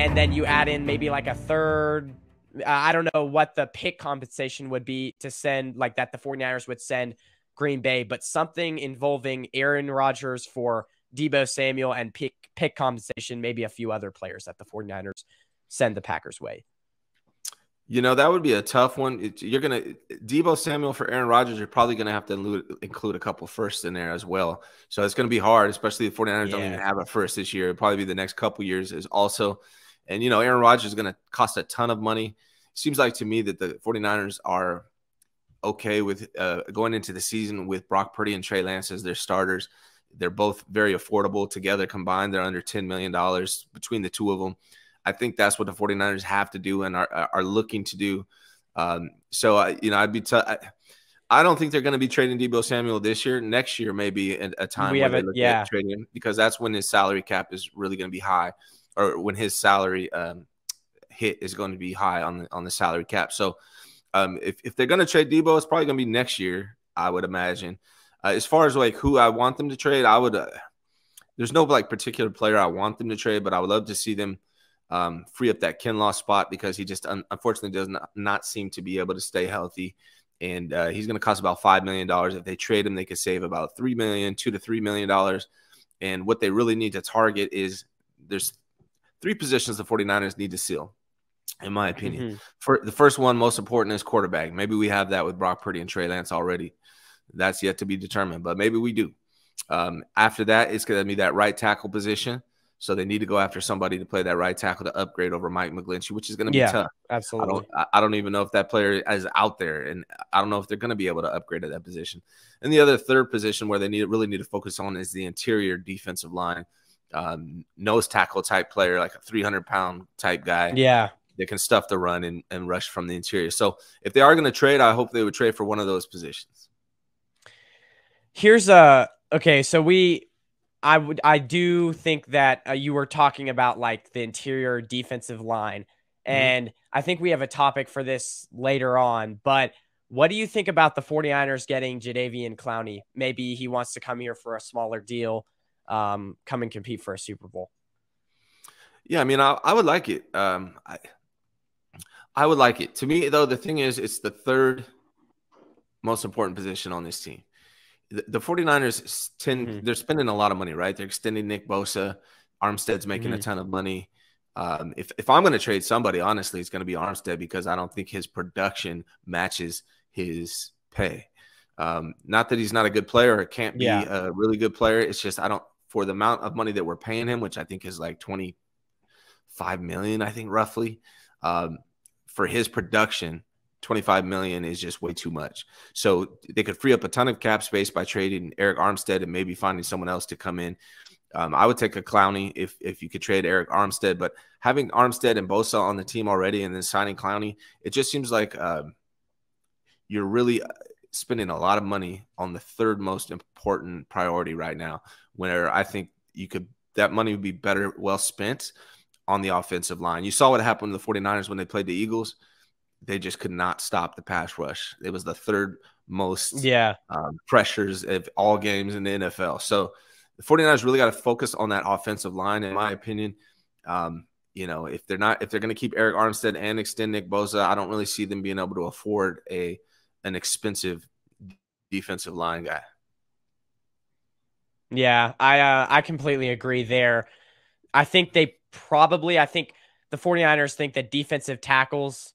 and then you add in maybe like a third. I don't know what the pick compensation would be to send, like that the 49ers would send Green Bay, but something involving Aaron Rodgers for Deebo Samuel and pick compensation, maybe a few other players that the 49ers send the Packers' way. That would be a tough one. You're going to Deebo Samuel for Aaron Rodgers. You're probably going to have to include a couple firsts in there as well. So it's going to be hard, especially the 49ers don't even have a first this year. It'll probably be the next couple years is also. And, Aaron Rodgers is going to cost a ton of money. It seems like to me that the 49ers are okay with going into the season with Brock Purdy and Trey Lance as their starters. They're both very affordable together combined. They're under $10 million between the two of them. I think that's what the 49ers have to do and are looking to do. So I'd be I don't think they're going to be trading Deebo Samuel this year. Next year may be a time where they look at trading him, because that's when his salary cap is really going to be high, or when his salary hit is going to be high on the salary cap. So if they're going to trade Deebo, it's probably going to be next year, I would imagine. As far as like who I want them to trade, I would there's no like particular player I want them to trade, but I would love to see them free up that Kinlaw spot, because he just unfortunately does not seem to be able to stay healthy. And he's going to cost about $5 million. If they trade him, they could save about $2 to $3 million. And what they really need to target is there's three positions the 49ers need to seal, in my opinion. For the first one, most important, is quarterback. Maybe we have that with Brock Purdy and Trey Lance already. That's yet to be determined, but maybe we do. After that, it's going to be that right tackle position. So they need to go after somebody to play that right tackle to upgrade over Mike McGlinchey, which is going to be tough. Absolutely. I don't even know if that player is out there, and I don't know if they're going to be able to upgrade at that position. And the other third position where they really need to focus on is the interior defensive line, nose tackle type player, like a 300-pound type guy. Yeah. They can stuff the run and rush from the interior. So if they are going to trade, I hope they would trade for one of those positions. Here's okay. So I do think that you were talking about like the interior defensive line, and I think we have a topic for this later on, but what do you think about the 49ers getting Jadeveon Clowney? Maybe he wants to come here for a smaller deal, come and compete for a Super Bowl. Yeah, I mean, I would like it. I would like it. To me, though, the thing is, it's the third most important position on this team. The 49ers they're spending a lot of money, right? They're extending Nick Bosa. Armstead's making a ton of money. If I'm going to trade somebody, honestly, it's going to be Armstead, because I don't think his production matches his pay. Not that he's not a good player or can't be a really good player. It's just for the amount of money that we're paying him, which I think is like $25 million, I think roughly, for his production, $25 million is just way too much. So they could free up a ton of cap space by trading Eric Armstead and maybe finding someone else to come in. I would take a Clowney if you could trade Eric Armstead, but having Armstead and Bosa on the team already and then signing Clowney, it just seems like you're really spending a lot of money on the third most important priority right now, where I think that money would be better well spent on the offensive line. You saw what happened to the 49ers when they played the Eagles. They just could not stop the pass rush. It was the third most pressures of all games in the NFL. So the 49ers really got to focus on that offensive line, in my opinion. If they're going to keep Eric Armstead and extend Nick Bosa, I don't really see them being able to afford an expensive defensive line guy. Yeah, I completely agree there. I think the 49ers think that defensive tackles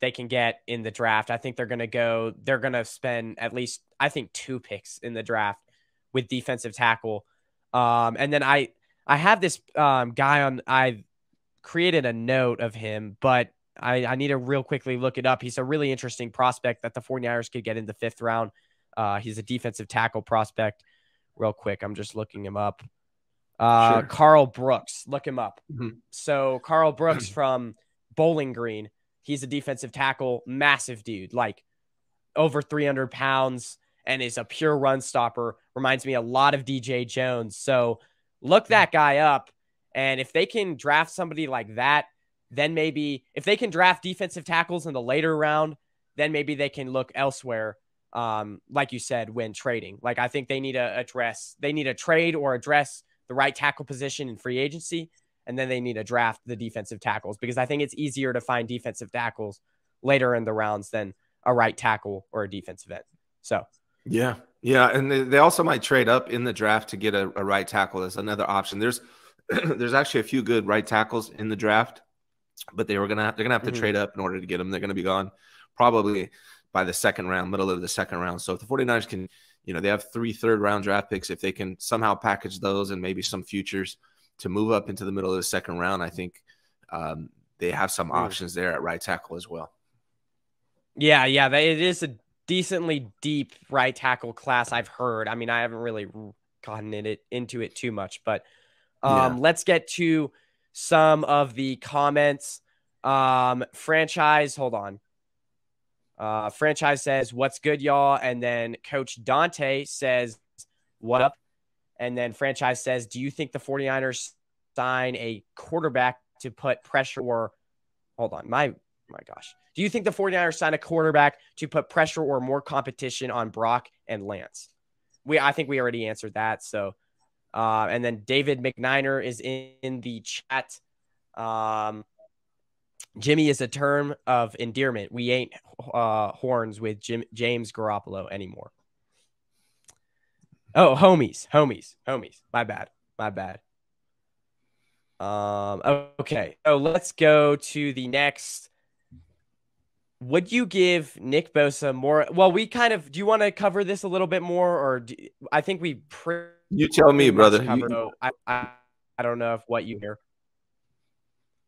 they can get in the draft. I think they're going to spend at least, I think, 2 picks in the draft with defensive tackle. And then I have this guy on, I've created a note of him, but I need to real quickly look it up. He's a really interesting prospect that the 49ers could get in the 5th round. He's a defensive tackle prospect. Real quick, I'm just looking him up. Sure. Carl Brooks, look him up. So Carl Brooks from Bowling Green, he's a defensive tackle, massive dude, like over 300 pounds, and is a pure run stopper. Reminds me a lot of DJ Jones. So look that guy up. And if they can draft somebody like that, then maybe if they can draft defensive tackles in the later round, then maybe they can look elsewhere. Like you said, when trading, like I think they need to trade or address the right tackle position in free agency. and then they need to draft the defensive tackles, because I think it's easier to find defensive tackles later in the rounds than a right tackle or a defensive end. So, yeah. Yeah. And they also might trade up in the draft to get a right tackle. That's another option. There's actually a few good right tackles in the draft, but they're gonna have to trade up in order to get them. They're gonna be gone probably by the second round, middle of the second round. So if the 49ers can, they have 3 third-round draft picks. If they can somehow package those and maybe some futures to move up into the middle of the second round, I think they have some options there at right tackle as well. Yeah, it is a decently deep right tackle class, I've heard. I mean, I haven't really gotten into it too much, but let's get to some of the comments. Franchise, hold on. Franchise says, "What's good, y'all?" And then Coach Dante says, "What up?" And then Franchise says, "Do you think the 49ers sign a quarterback to put pressure or hold on, my gosh. Do you think the 49ers sign a quarterback to put pressure or more competition on Brock and Lance?" I think we already answered that. So, and then David McNiner is in the chat. Jimmy is a term of endearment. We ain't horns with James Garoppolo anymore. Oh, homies. My bad. Okay. So let's go to the next. Would you give Nick Bosa more? Well, do you want to cover this a little bit more, or I think we you tell me, brother. I don't know if what you hear.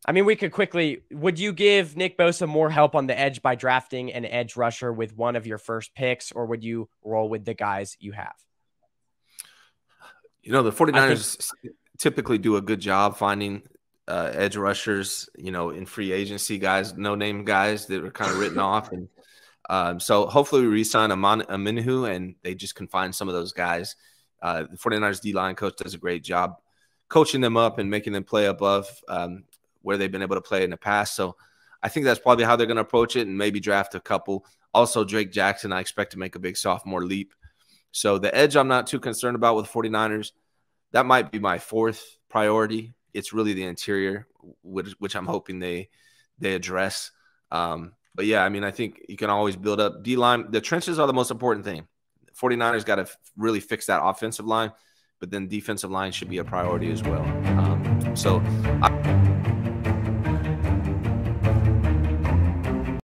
I mean, we could quickly. Would you give Nick Bosa more help on the edge by drafting an edge rusher with one of your first picks, or would you roll with the guys you have? The 49ers typically do a good job finding edge rushers, in free agency guys, no-name guys that are kind of written off. And so hopefully we re-sign Aminu and they just can find some of those guys. The 49ers D-line coach does a great job coaching them up and making them play above where they've been able to play in the past. So I think that's probably how they're going to approach it, and maybe draft a couple. Also, Drake Jackson, I expect to make a big sophomore leap. So the edge I'm not too concerned about with 49ers. That might be my 4th priority. It's really the interior, which I'm hoping they address. But yeah, I mean, I think you can always build up D-line. The trenches are the most important thing. 49ers got to really fix that offensive line, but then defensive line should be a priority as well. So